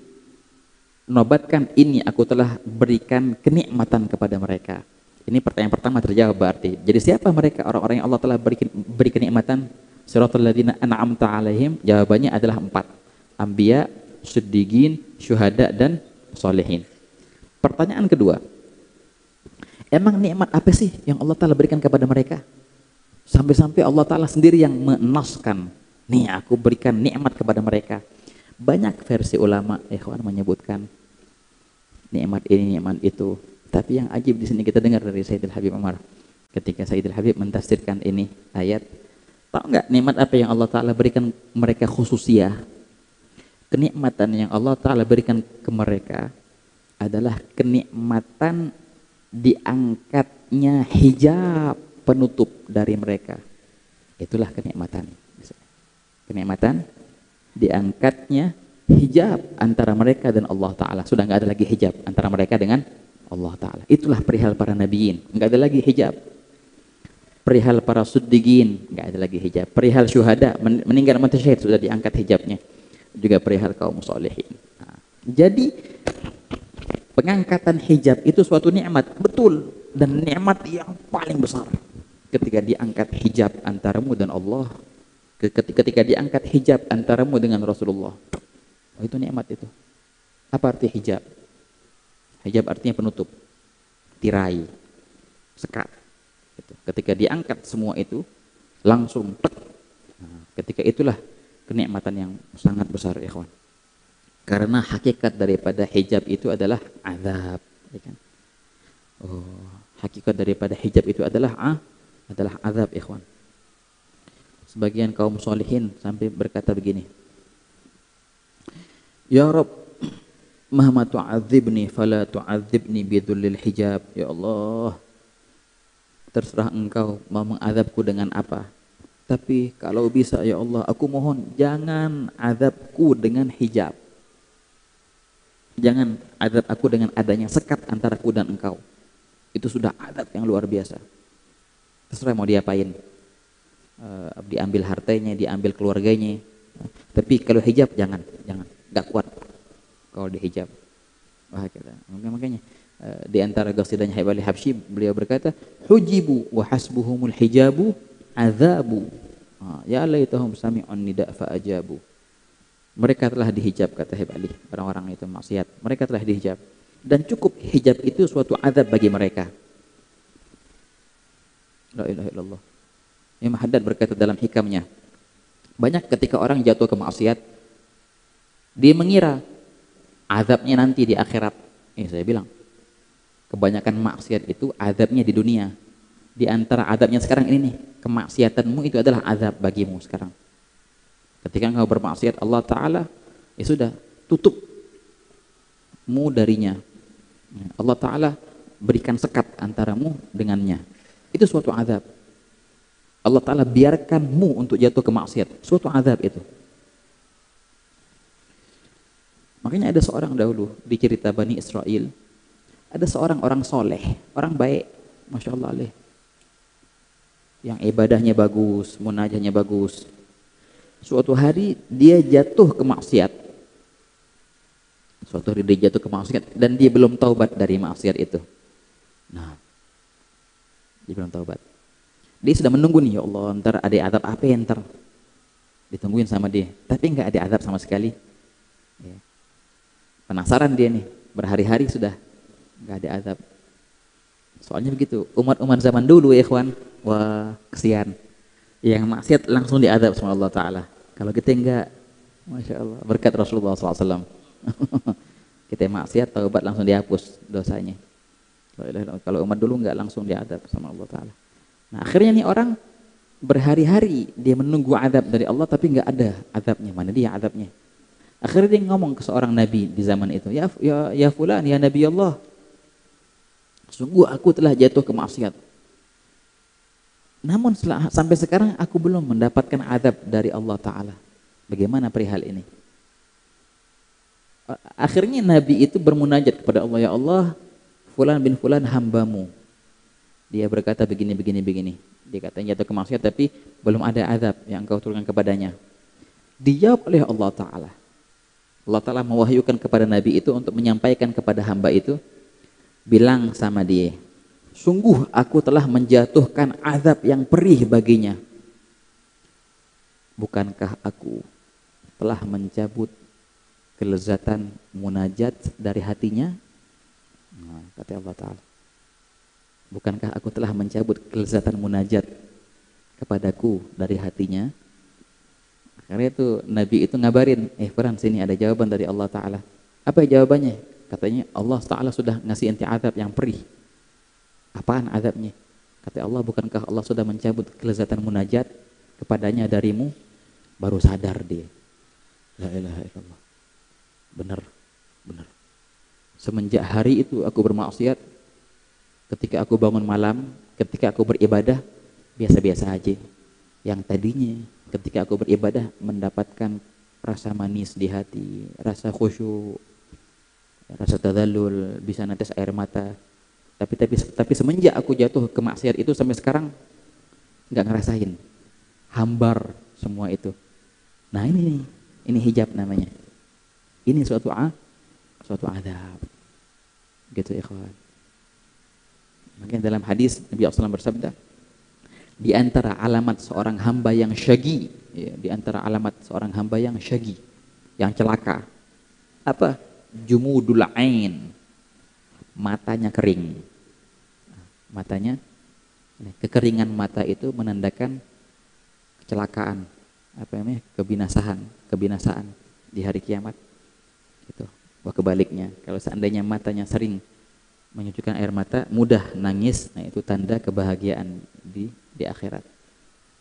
nobatkan, ini aku telah berikan kenikmatan kepada mereka. Ini pertanyaan pertama terjawab berarti. Jadi siapa mereka orang-orang yang Allah telah beri kenikmatan? Siratal ladzina an'amta alaihim, jawabannya adalah 4. Anbiya, siddiqin, syuhada, dan solehin. Pertanyaan kedua, emang nikmat apa sih yang Allah Ta'ala berikan kepada mereka? Sampai-sampai Allah Ta'ala sendiri yang menaskan, nih aku berikan nikmat kepada mereka. Banyak versi ulama ikhwan menyebutkan nikmat ini, nikmat itu. Tapi yang ajib di sini kita dengar dari Sayyidil Habib Umar. Ketika Sayyidil Habib mentafsirkan ini ayat, tahu nggak nikmat apa yang Allah Ta'ala berikan mereka khususiyah? Kenikmatan yang Allah Ta'ala berikan ke mereka adalah kenikmatan diangkatnya hijab penutup dari mereka. Itulah kenikmatan. Kenikmatan diangkatnya hijab antara mereka dan Allah Ta'ala. Sudah nggak ada lagi hijab antara mereka dengan Allah Ta'ala. Itulah perihal para nabiin, nggak ada lagi hijab. Perihal para siddiqin, nggak ada lagi hijab. Perihal syuhada, meninggal mati syahid, sudah diangkat hijabnya. Juga perihal kaum sholihin. Nah, jadi pengangkatan hijab itu suatu nikmat, betul, dan nikmat yang paling besar. Ketika diangkat hijab antaramu dan Allah, ketika diangkat hijab antaramu dengan Rasulullah, oh, itu nikmat itu. Apa arti hijab? Hijab artinya penutup, tirai, sekat. Ketika diangkat semua itu, langsung tek. Nah, ketika itulah kenikmatan yang sangat besar, ikhwan. Karena hakikat daripada hijab itu adalah azab, ya kan? Oh, hakikat daripada hijab itu adalah azab, ikhwan. Sebagian kaum sholihin sampai berkata begini, ya Rabb, mahma tu'adzibni fala tu'adzibni bidullil hijab. Ya Allah, terserah engkau mau mengazabku dengan apa, tapi kalau bisa ya Allah, aku mohon jangan azabku dengan hijab. Jangan azab aku dengan adanya sekat antara aku dan engkau. Itu sudah azab yang luar biasa. Terserah mau diapain. Diambil hartanya, diambil keluarganya. Tapi kalau hijab jangan, gak kuat kalau dihijab. Wah, makanya di antara qasidahnya Habib Ali Habsyi beliau berkata, hujibu wa hasbuhumul hijabu azabu. Ya laitahum sami'un nida fa ajabu. Mereka telah dihijab, kata Habib Ali, orang-orang itu maksiat. Mereka telah dihijab dan cukup hijab itu suatu azab bagi mereka. La ilaha illallah. Imam Haddad berkata dalam hikamnya, banyak ketika orang jatuh ke maksiat, dia mengira azabnya nanti di akhirat. Saya bilang, kebanyakan maksiat itu azabnya di dunia. Di antara azabnya sekarang ini nih, kemaksiatanmu itu adalah azab bagimu sekarang. Ketika engkau bermaksiat Allah Ta'ala, ya sudah, tutupmu darinya. Allah Ta'ala berikan sekat antaramu dengannya. Itu suatu azab. Allah Ta'ala biarkanmu untuk jatuh ke maksiat. Suatu azab itu. Makanya ada seorang dahulu di cerita Bani Israel, ada seorang orang soleh, orang baik, Masya Allah alaih, yang ibadahnya bagus, munajahnya bagus. Suatu hari dia jatuh ke maksiat. Dan dia belum taubat dari maksiat itu. Nah, dia belum taubat. Dia sudah menunggu nih, ya Allah, ntar ada azab apa ya ntar? Ditungguin sama dia, tapi nggak ada azab sama sekali. Ya. Penasaran dia nih, berhari-hari sudah nggak ada azab. Soalnya begitu, umat-umat zaman dulu ya ikhwan, wah kesian. Yang maksiat langsung diazab sama Allah Ta'ala. Kalau kita enggak, Masya Allah, berkat Rasulullah SAW. Kita maksiat, taubat langsung dihapus dosanya. Kalau umat dulu enggak langsung diazab sama Allah Ta'ala. Nah akhirnya nih orang berhari-hari dia menunggu azab dari Allah tapi enggak ada azabnya. Mana dia azabnya? Akhirnya dia ngomong ke seorang nabi di zaman itu, ya fulan, ya Nabi Allah, sungguh aku telah jatuh ke maksiat. Namun sampai sekarang aku belum mendapatkan azab dari Allah Ta'ala. Bagaimana perihal ini? Akhirnya Nabi itu bermunajat kepada Allah, ya Allah, fulan bin fulan hambamu. Dia berkata begini. Dia katanya jatuh ke maksiat tapi belum ada azab yang engkau turunkan kepadanya. Dijawab oleh Allah Ta'ala. Allah Ta'ala mewahyukan kepada Nabi itu untuk menyampaikan kepada hamba itu, bilang sama dia, sungguh aku telah menjatuhkan azab yang perih baginya. Bukankah aku telah mencabut kelezatan munajat dari hatinya? Nah, kata Allah Ta'ala, bukankah aku telah mencabut kelezatan munajat kepadaku dari hatinya? Akhirnya itu Nabi itu ngabarin, Quran sini ada jawaban dari Allah Ta'ala. Apa jawabannya? Katanya Allah Ta'ala sudah ngasih enti azab yang perih. Apaan azabnya? Kata Allah, bukankah Allah sudah mencabut kelezatan munajat kepadanya darimu? Baru sadar dia. La ilaha illallah. Benar. Semenjak hari itu aku bermaksiat, ketika aku bangun malam, ketika aku beribadah, biasa-biasa aja. Yang tadinya ketika aku beribadah mendapatkan rasa manis di hati, rasa khusyuk, rasa tadallul, bisa netes air mata. Tapi semenjak aku jatuh ke maksiat itu sampai sekarang nggak ngerasain, hambar semua itu. Nah ini hijab namanya. Ini suatu adab. Gitu ikhwan. Makanya dalam hadis Nabi SAW bersabda, di antara alamat seorang hamba yang syagi, ya, di antara alamat seorang hamba yang syagi, yang celaka, apa? Jumudul ain, matanya kering. Matanya, kekeringan mata itu menandakan kecelakaan, apa namanya, kebinasaan di hari kiamat. Gitu. Wah kebaliknya, kalau seandainya matanya sering menyucikan air mata, mudah nangis, nah itu tanda kebahagiaan di akhirat.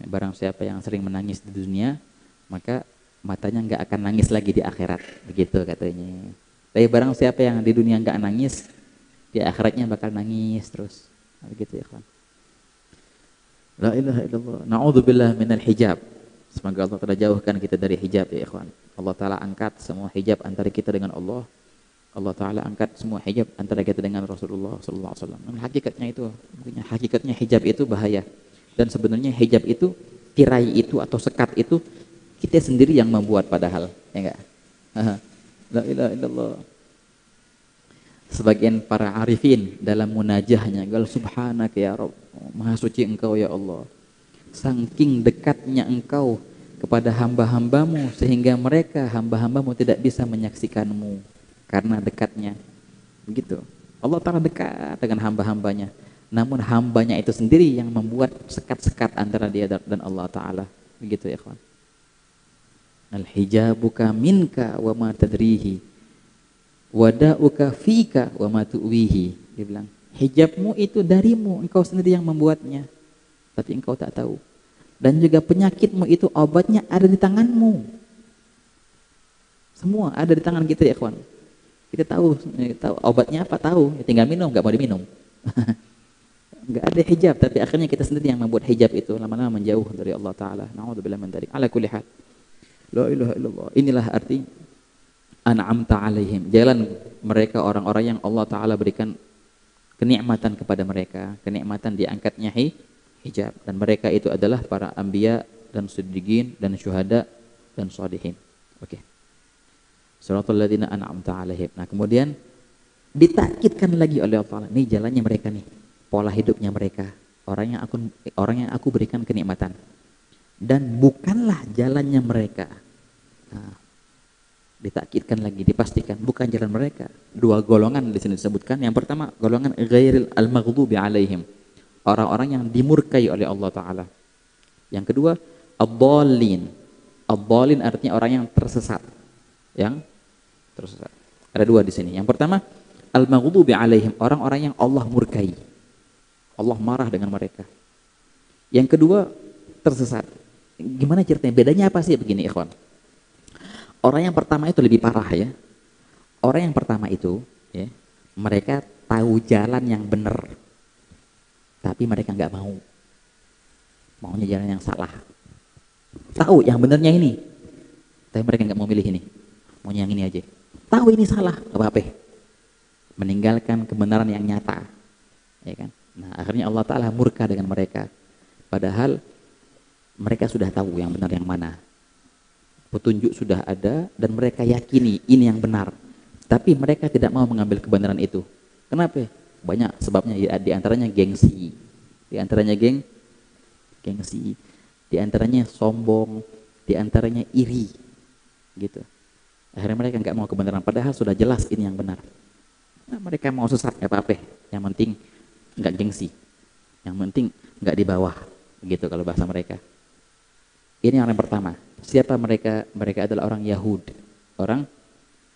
Barang siapa yang sering menangis di dunia, maka matanya nggak akan nangis lagi di akhirat, begitu katanya. Tapi barang siapa yang di dunia nggak nangis, di akhiratnya bakal nangis terus, begitu ya kan. La ilaha illallah. Na'udzubillah minal hijab. Semoga Allah telah jauhkan kita dari hijab ya ikhwan. Allah Ta'ala angkat semua hijab antara kita dengan Allah. Allah Ta'ala angkat semua hijab antara kita dengan Rasulullah SAW. Hakikatnya hijab itu bahaya. Dan sebenarnya hijab itu, tirai itu atau sekat itu, kita sendiri yang membuat padahal. Ya enggak? La ilaha illallah. Sebagian para arifin dalam munajahnya, gal subhanaka ya Rabb, maha suci engkau ya Allah. Saking dekatnya engkau kepada hamba-hambamu sehingga mereka hamba-hambamu tidak bisa menyaksikanmu karena dekatnya. Begitu. Allah Ta'ala dekat dengan hamba-hambanya. Namun hambanya itu sendiri yang membuat sekat-sekat antara dia dan Allah Ta'ala. Begitu ya kawan. Al-hijabuka minka wa ma tadrihi wada'uka fika wa ma tu'wihi. Dia bilang, hijabmu itu darimu, engkau sendiri yang membuatnya, tapi engkau tak tahu. Dan juga penyakitmu itu obatnya ada di tanganmu. Semua ada di tangan kita ya kawan. Kita tahu obatnya apa, tahu, ya tinggal minum, nggak mau diminum. Nggak ada hijab, tapi akhirnya kita sendiri yang membuat hijab itu lama-lama menjauh dari Allah Ta'ala. Na'udzubillah min dzalik. Ala kulli hal. La ilaha illallah. Inilah arti an'amta alaihim. Jalan mereka orang-orang yang Allah Ta'ala berikan kenikmatan kepada mereka. Kenikmatan diangkatnya hijab. Dan mereka itu adalah para anbiya dan siddiqin dan syuhada dan shalihin. Oke. Suratul ladzina an'amta alaihim. Nah kemudian ditakkidkan lagi oleh Allah Ta'ala. Ini jalannya mereka nih. pola hidupnya mereka, orang yang aku berikan kenikmatan, dan bukanlah jalannya mereka. Nah, ditakkidkan lagi, dipastikan bukan jalan mereka. Dua golongan di sini disebutkan. Yang pertama golongan ghairil al-maghdubi alaihim, orang-orang yang dimurkai oleh Allah Ta'ala. Yang kedua ad-dallin. Ad-dallin artinya orang yang tersesat. Yang tersesat. Ada dua di sini. Yang pertama al-maghdubi alaihim, orang-orang yang Allah murkai, Allah marah dengan mereka. Yang kedua tersesat. Gimana ceritanya? Bedanya apa sih? Begini ikhwan, orang yang pertama itu lebih parah ya. Orang yang pertama itu ya, mereka tahu jalan yang benar, tapi mereka nggak mau, maunya jalan yang salah. Tahu yang benernya ini, tapi mereka nggak mau milih ini, maunya yang ini aja. Tahu ini salah, apa-apa, meninggalkan kebenaran yang nyata, ya kan? Nah akhirnya Allah Ta'ala murka dengan mereka, padahal mereka sudah tahu yang benar yang mana. Petunjuk sudah ada dan mereka yakini ini yang benar, tapi mereka tidak mau mengambil kebenaran itu. Kenapa? Banyak sebabnya, di antaranya gengsi, di antaranya gengsi, di antaranya sombong, di antaranya iri, gitu. Akhirnya mereka nggak mau kebenaran, padahal sudah jelas ini yang benar. Nah, mereka mau sesat nggak apa-apa, yang penting nggak gengsi, yang penting nggak di bawah, gitu kalau bahasa mereka. Ini yang pertama. Siapa mereka? Mereka adalah orang Yahudi. Orang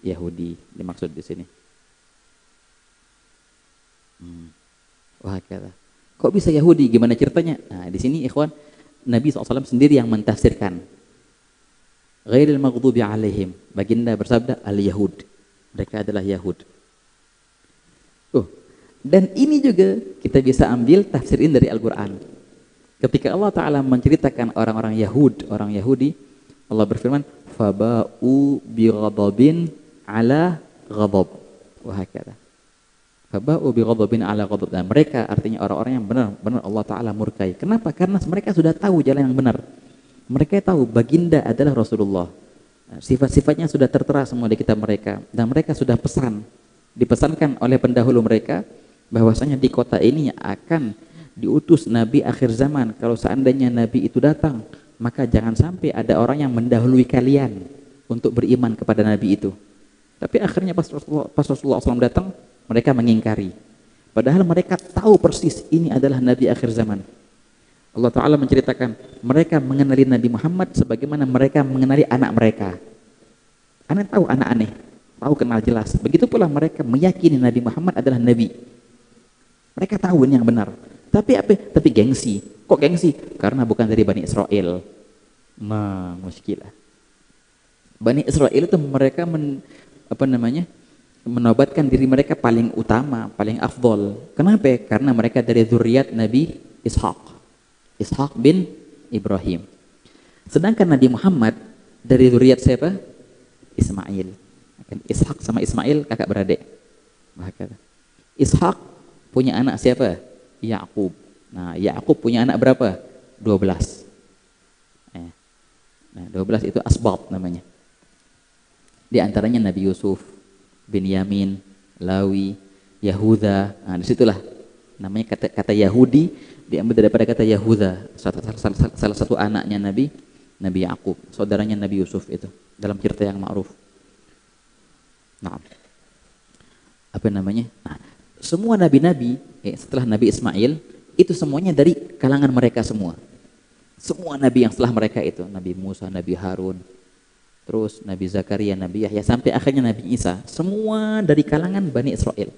Yahudi dimaksud di sini. Wah, kata. Kok bisa Yahudi? Gimana ceritanya? Nah, di sini ikhwan, Nabi SAW sendiri yang mentafsirkan. Ghairil maghdubi alaihim. Baginda bersabda al-Yahud. Mereka adalah Yahud. Dan ini juga kita bisa ambil tafsirin dari Al-Quran. Ketika Allah Ta'ala menceritakan orang-orang Yahudi, Allah berfirman, faba'u bighadabin ala ghadab. Wahakala. Faba'u bighadabin ala ghadab. Dan mereka artinya orang-orang yang benar-benar Allah Ta'ala murkai. Kenapa? Karena mereka sudah tahu jalan yang benar. Mereka tahu baginda adalah Rasulullah. Sifat-sifatnya sudah tertera semua di kitab mereka. Dan mereka sudah dipesankan oleh pendahulu mereka, bahwasanya di kota ini akan diutus Nabi akhir zaman. Kalau seandainya Nabi itu datang, maka jangan sampai ada orang yang mendahului kalian untuk beriman kepada Nabi itu. Tapi akhirnya pas Rasulullah SAW datang, mereka mengingkari. Padahal mereka tahu persis ini adalah Nabi akhir zaman. Allah Ta'ala menceritakan, mereka mengenali Nabi Muhammad sebagaimana mereka mengenali anak mereka. Aneh tahu anak aneh, tahu kenal jelas. Begitu pula mereka meyakini Nabi Muhammad adalah Nabi. Mereka tahu ini yang benar. Tapi apa? Tapi gengsi. Kok gengsi? Karena bukan dari Bani Israel. Nah, muskilah. Bani Israel itu mereka menobatkan diri mereka paling utama, paling afdol. Kenapa? Karena mereka dari zuriat Nabi Ishaq bin Ibrahim. Sedangkan Nabi Muhammad dari zuriat siapa? Ismail. Ishaq sama Ismail kakak beradik. Ishaq punya anak siapa? Ya'qub. Nah, Ya'qub punya anak berapa? 12. Nah, 12 itu asbab namanya. Di antaranya Nabi Yusuf, Binyamin, Lawi, Yahuda. Nah, disitulah namanya kata Yahudi diambil daripada kata Yahuda, salah satu anaknya Nabi Ya'qub, saudaranya Nabi Yusuf itu dalam cerita yang ma'ruf. Nah, apa namanya? Nah, semua nabi-nabi setelah Nabi Ismail itu semuanya dari kalangan mereka semua. Semua nabi yang setelah mereka itu, Nabi Musa, Nabi Harun, terus Nabi Zakaria, Nabi Yahya, sampai akhirnya Nabi Isa, semua dari kalangan Bani Israel.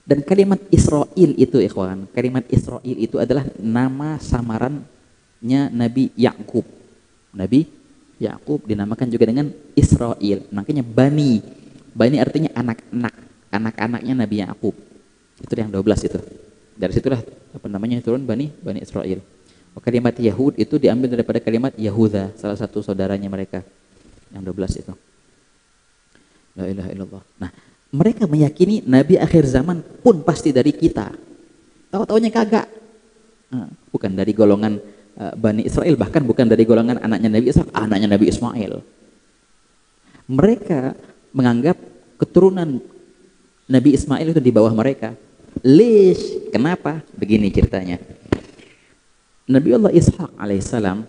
Dan kalimat Israel itu ikhwan, kalimat Israel itu adalah nama samarannya Nabi Ya'qub. Nabi Ya'qub dinamakan juga dengan Israel. Makanya Bani artinya anak-anaknya Nabi Ya'qub. Itu yang 12 itu. Dari situlah turun Bani Israel. Kalimat Yahud itu diambil daripada kalimat Yahuda, salah satu saudaranya mereka. Yang 12 itu. La ilaha illallah. Nah, mereka meyakini Nabi akhir zaman pun pasti dari kita. Tahu-taunya kagak. Bukan dari golongan Bani Israel, bahkan bukan dari golongan anaknya Nabi Ishak, anaknya Nabi Ismail. Mereka menganggap keturunan Nabi Ismail itu di bawah mereka. Lish, kenapa? Begini ceritanya. Nabi Allah Ishaq alaihissalam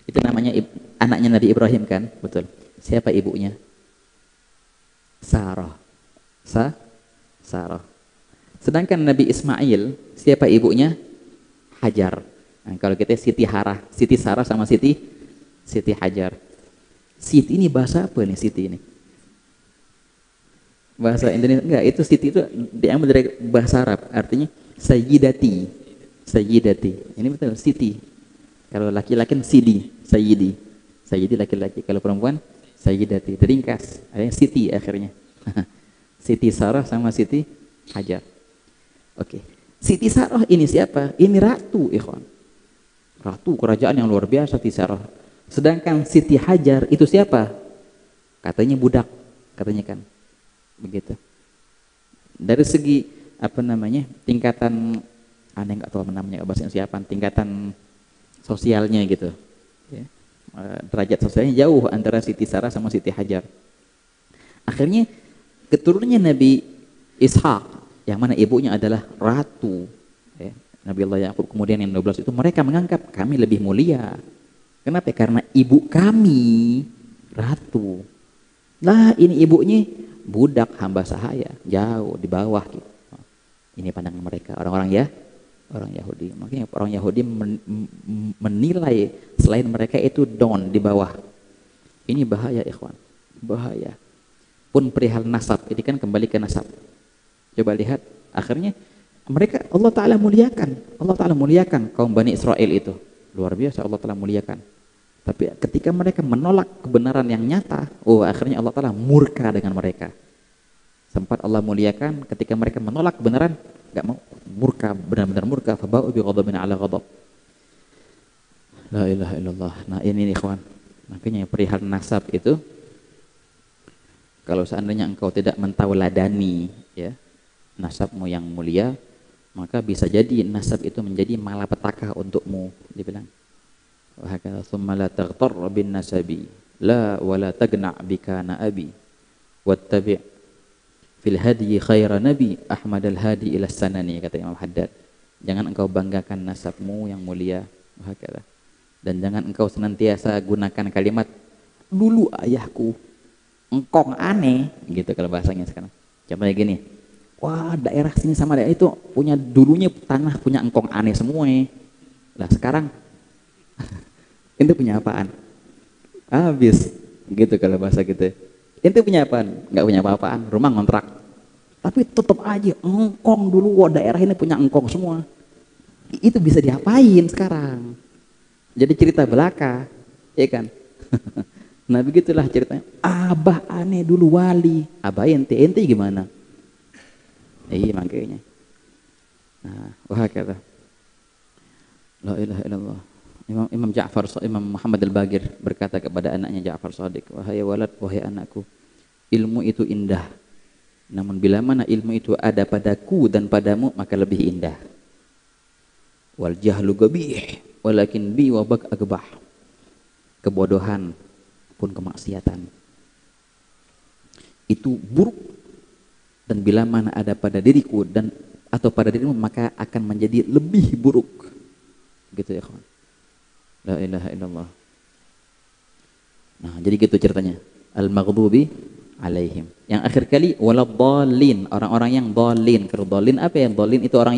itu namanya anaknya Nabi Ibrahim kan, betul. Siapa ibunya? Sarah. Sarah. Sedangkan Nabi Ismail, siapa ibunya? Hajar. Nah, kalau kita Siti Sarah sama Siti Hajar. Siti ini bahasa apa nih Siti ini? Bahasa Indonesia enggak, itu Siti itu diambil dari bahasa Arab, artinya sayyidati. Ini betul Siti. Kalau laki-laki Sidi, sayyidi. Sayyidi laki-laki, kalau perempuan sayyidati. Teringkas, ada Siti akhirnya. Siti Sarah sama Siti Hajar. Oke. Siti Sarah ini siapa? Ini ratu, ikhwan. Ratu kerajaan yang luar biasa Siti Sarah. Sedangkan Siti Hajar itu siapa? Katanya budak, katanya kan. Begitu. Dari segi apa namanya? Tingkatan aneh enggak tahu namanya bahasa siapa, tingkatan sosialnya gitu. Ya. Derajat sosialnya jauh antara Siti Sarah sama Siti Hajar. Akhirnya keturunannya Nabi Ishaq yang mana ibunya adalah ratu. Ya. Nabi Allah Yaqub kemudian yang 12 itu mereka menganggap kami lebih mulia. Kenapa? Karena ibu kami ratu. Lah ini ibunya budak hamba sahaya, jauh di bawah gitu. Ini pandangan mereka orang Yahudi. Makanya orang Yahudi menilai selain mereka itu down di bawah. Ini bahaya ikhwan, bahaya. Pun perihal nasab, ini kan kembali ke nasab. Coba lihat, akhirnya mereka Allah Ta'ala muliakan kaum Bani Israel itu. Luar biasa Allah Ta'ala muliakan. Tapi ketika mereka menolak kebenaran yang nyata, akhirnya Allah Ta'ala murka dengan mereka. Sempat Allah muliakan ketika mereka menolak kebenaran, gak mau, murka, benar-benar murka. Faba'u bi ghadabin ala ghadab. La ilaha illallah. Nah ini nih ikhwan, makanya perihal nasab itu, kalau seandainya engkau tidak mentauladani ya nasabmu yang mulia, maka bisa jadi nasab itu menjadi malapetaka untukmu. Dibilang wa hakadha thumma la taghtar bin nasabi la wala tagna bika na abi wattabi' fil hadi khaira nabi Ahmad al-hadi ila sanani, kata Imam Haddad. Jangan engkau banggakan nasabmu yang mulia, wa hakadha. Dan jangan engkau senantiasa gunakan kalimat dulu ayahku engkong aneh gitu kalau bahasanya sekarang. Contohnya gini, wah daerah sini sama daerah itu punya dulunya tanah punya engkong aneh semua. Lah sekarang ente punya apaan? Habis gitu kalau bahasa gitu. Ente punya apaan? Nggak punya apa-apaan, rumah ngontrak. Tapi tetap aja engkong dulu, wah daerah ini punya engkong semua. Itu bisa diapain sekarang? Jadi cerita belaka, ya kan? Nah begitulah ceritanya. Abah aneh dulu wali, abah ente gimana? Iya makanya. Nah, wah kata. La ilaha illallah. Imam Muhammad al-Bagir berkata kepada anaknya Ja'far Shadiq, wahai walad, wahai anakku, ilmu itu indah. Namun bila mana ilmu itu ada padaku dan padamu, maka lebih indah. Wal jahlu gabih, walakin bi wa bak agbah. Kebodohan pun kemaksiatan itu buruk, dan bila mana ada pada diriku dan atau pada dirimu, maka akan menjadi lebih buruk. Gitu ya kawan. La ilaha illallah. Nah, jadi gitu ceritanya. Al-maghdubi alaihim. Yang akhir kali waladhdallin, orang-orang yang dhalin. Kalau dhalin apa ya? Dhalin itu orang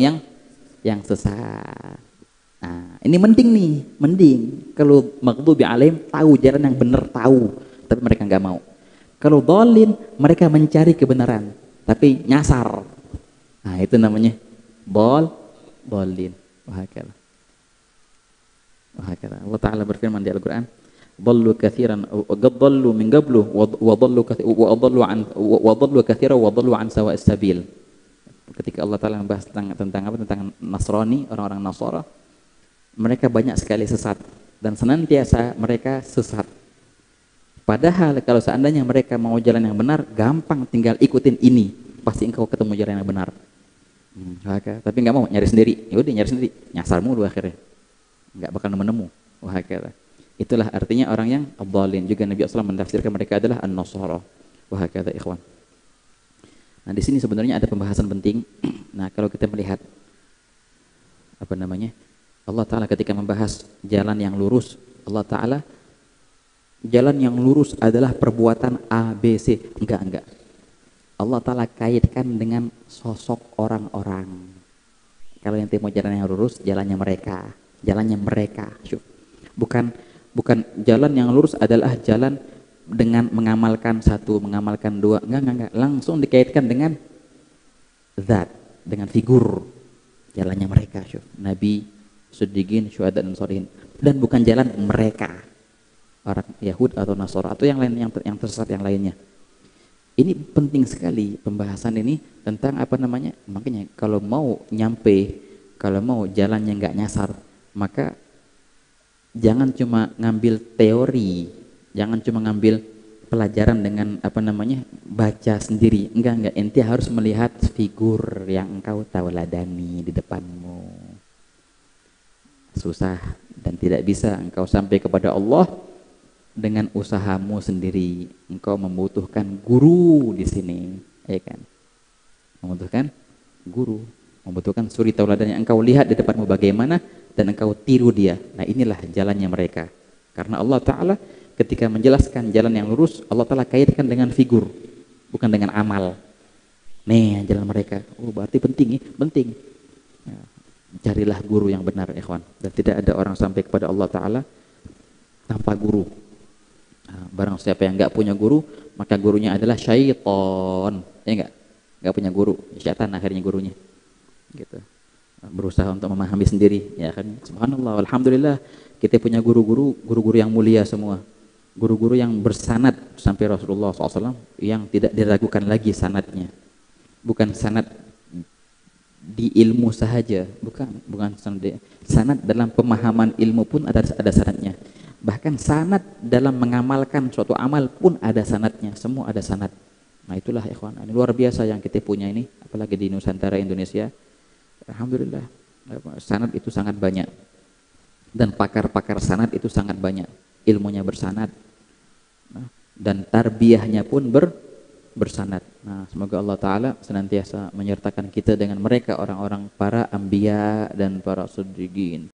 yang sesat. Nah, ini mending. Kalau maghdubi alaihim tahu jalan yang benar, tahu, tapi mereka enggak mau. Kalau dhalin, mereka mencari kebenaran, tapi nyasar. Nah, itu namanya dhalin. Wahakala. Allah Ta'ala berfirman di Al-Quran, dhallu kathiran qad dhallu min qablu wa dhallu kathiran wa dhallu an sawa'is sabil. Ketika Allah Ta'ala membahas tentang Nasrani, orang-orang Nasara, mereka banyak sekali sesat dan senantiasa mereka sesat. Padahal kalau seandainya mereka mau jalan yang benar, gampang, tinggal ikutin ini, pasti engkau ketemu jalan yang benar. Tapi nggak mau, nyari sendiri. Yaudah nyari sendiri, nyasar mulu akhirnya, nggak bakal nemu. Itulah artinya orang yang ad-dhalin. Juga Nabi SAW mendafsirkan mereka adalah an-nasara. Wahakadha ikhwan. Nah, di sini sebenarnya ada pembahasan penting. Nah, kalau kita melihat apa namanya? Allah Ta'ala ketika membahas jalan yang lurus, Allah Ta'ala jalan yang lurus adalah perbuatan A, B, C. Enggak. Allah Ta'ala kaitkan dengan sosok orang-orang. Kalau yang mau jalan yang lurus, jalannya mereka. Bukan jalan yang lurus adalah jalan dengan mengamalkan satu, mengamalkan dua. Enggak. Langsung dikaitkan dengan zat, dengan figur. Jalannya mereka, Nabi, Siddiqin, Syuhada dan Sholihin. Dan bukan jalan mereka, orang Yahud atau Nasara atau yang lain yang tersesat yang lainnya. Ini penting sekali pembahasan ini tentang apa namanya. Makanya kalau mau jalannya nggak nyasar, maka jangan cuma ngambil teori, jangan cuma ngambil pelajaran dengan apa namanya baca sendiri. Enggak, ente harus melihat figur yang engkau tauladani di depanmu. Susah dan tidak bisa engkau sampai kepada Allah dengan usahamu sendiri. Engkau membutuhkan guru di sini, ya kan? Membutuhkan guru, membutuhkan suri tauladan yang engkau lihat di depanmu bagaimana dan engkau tiru dia. Nah, inilah jalannya mereka. Karena Allah Ta'ala ketika menjelaskan jalan yang lurus, Allah Ta'ala kaitkan dengan figur, bukan dengan amal. Nih jalan mereka. Oh, berarti penting. Ya, carilah guru yang benar, ikhwan. Dan tidak ada orang sampai kepada Allah Ta'ala tanpa guru. Nah, barang siapa yang nggak punya guru, maka gurunya adalah syaitan. Ya nggak punya guru, syaitan akhirnya gurunya. Gitu. Berusaha untuk memahami sendiri, ya kan? Subhanallah, alhamdulillah kita punya guru-guru yang mulia semua. Guru-guru yang bersanad sampai Rasulullah SAW yang tidak diragukan lagi sanadnya. Bukan sanad di ilmu sahaja, bukan sanad dalam pemahaman ilmu pun ada sanadnya. Bahkan sanad dalam mengamalkan suatu amal pun ada sanadnya, semua ada sanad. Nah, itulah ikhwan, ini luar biasa yang kita punya ini, apalagi di Nusantara Indonesia. Alhamdulillah, sanad itu sangat banyak. Dan pakar-pakar sanad itu sangat banyak. Ilmunya bersanad, dan tarbiyahnya pun bersanad. Nah, semoga Allah Ta'ala senantiasa menyertakan kita dengan mereka, orang-orang para anbiya dan para siddiqin.